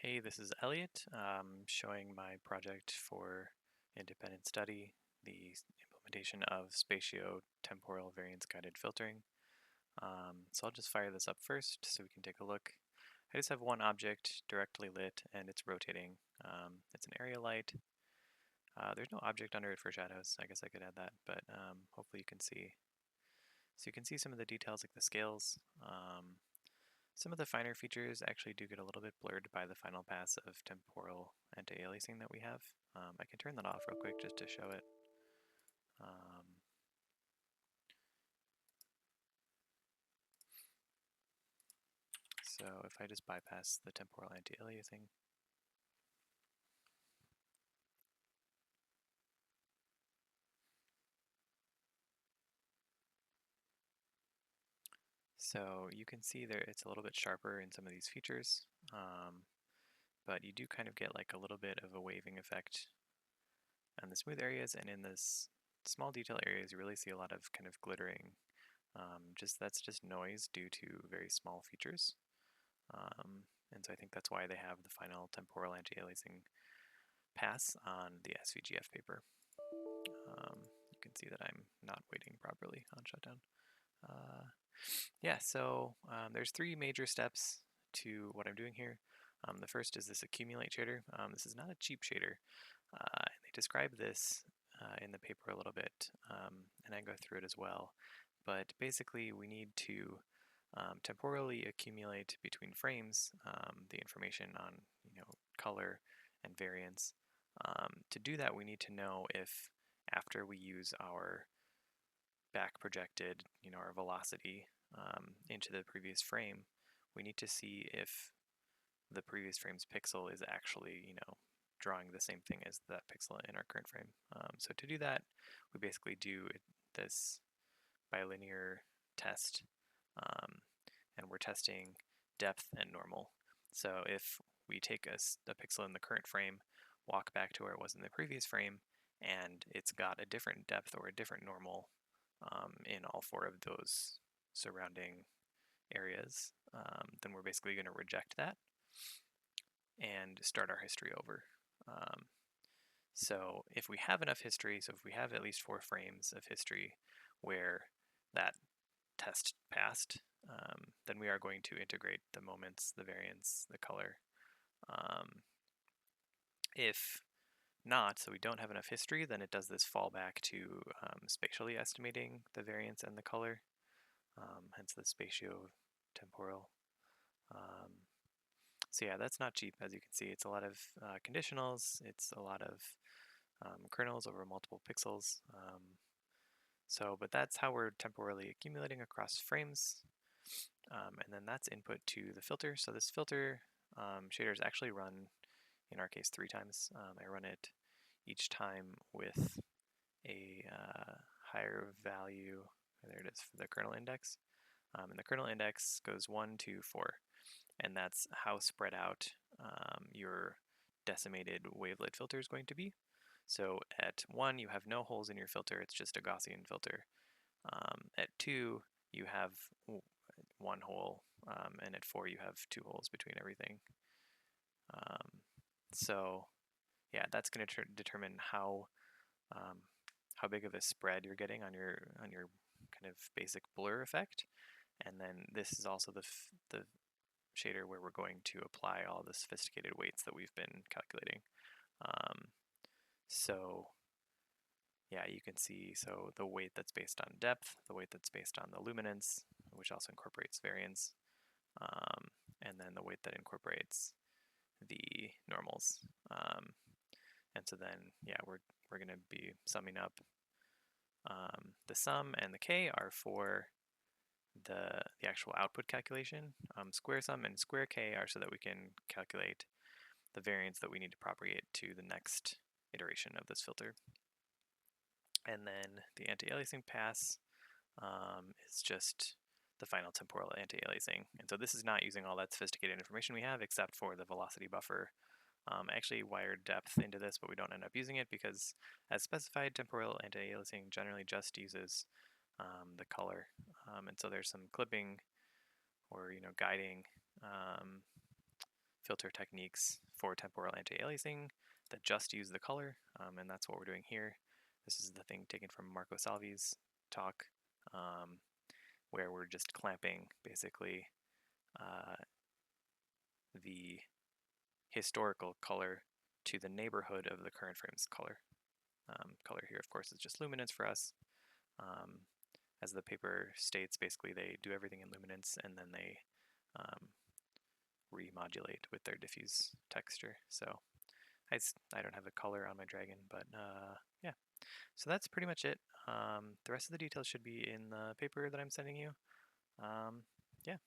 Hey, this is Elliot, showing my project for independent study, the implementation of spatiotemporal variance-guided filtering. So I'll just fire this up first so we can take a look. I just have one object directly lit and it's rotating. It's an area light. There's no object under it for shadows. I guess I could add that, but hopefully you can see. So you can see some of the details like the scales. Some of the finer features actually do get a little bit blurred by the final pass of temporal anti-aliasing that we have. I can turn that off real quick just to show it. So if I just bypass the temporal anti-aliasing, so you can see there it's a little bit sharper in some of these features, but you do kind of get like a little bit of a waving effect on the smooth areas, and in this small detail areas you really see a lot of kind of glittering. That's just noise due to very small features. And so I think that's why they have the final temporal anti-aliasing pass on the SVGF paper. You can see that I'm not waiting properly on shutdown. There's three major steps to what I'm doing here. The first is this accumulate shader. This is not a cheap shader. And they describe this in the paper a little bit, and I go through it as well. But basically, we need to temporally accumulate between frames the information on color and variance. To do that, we need to know if after we use our back projected, our velocity into the previous frame, we need to see if the previous frame's pixel is actually, drawing the same thing as that pixel in our current frame. So to do that, we basically do this bilinear test, and we're testing depth and normal. So if we take a pixel in the current frame, walk back to where it was in the previous frame, and it's got a different depth or a different normal in all four of those surrounding areas, then we're basically going to reject that and start our history over. So if we have enough history, so if we have at least 4 frames of history where that test passed, then we are going to integrate the moments, the variance, the color. If not, so we don't have enough history, then it does this fallback to spatially estimating the variance and the color, hence the spatiotemporal. So yeah, that's not cheap, as you can see. It's a lot of conditionals, it's a lot of kernels over multiple pixels. But that's how we're temporally accumulating across frames. And then that's input to the filter. So this filter shader is actually run, in our case, 3 times. I run it each time with a higher value. There it is for the kernel index. And the kernel index goes 1 to 4. And that's how spread out your decimated wavelet filter is going to be. So at 1, you have no holes in your filter, it's just a Gaussian filter. At 2, you have 1 hole, and at 4, you have 2 holes between everything. Yeah, that's going to determine how big of a spread you're getting on your kind of basic blur effect. And then this is also the shader where we're going to apply all the sophisticated weights that we've been calculating. Yeah, you can see, so the weight that's based on depth, the weight that's based on the luminance, which also incorporates variance, and then the weight that incorporates the normals. And so then, yeah, we're going to be summing up. The sum and the k are for the actual output calculation. Square sum and square k are so that we can calculate the variance that we need to propagate to the next iteration of this filter. And then the anti-aliasing pass is just the final temporal anti-aliasing. And so this is not using all that sophisticated information we have except for the velocity buffer. I actually wired depth into this, but we don't end up using it because as specified, temporal anti-aliasing generally just uses the color. And so there's some clipping or guiding filter techniques for temporal anti-aliasing that just use the color, and that's what we're doing here. This is the thing taken from Marco Salvi's talk, where we're just clamping basically the historical color to the neighborhood of the current frame's color. Color here, of course, is just luminance for us. As the paper states, basically they do everything in luminance and then they remodulate with their diffuse texture. So I don't have a color on my dragon, but yeah. So that's pretty much it. The rest of the details should be in the paper that I'm sending you. Yeah.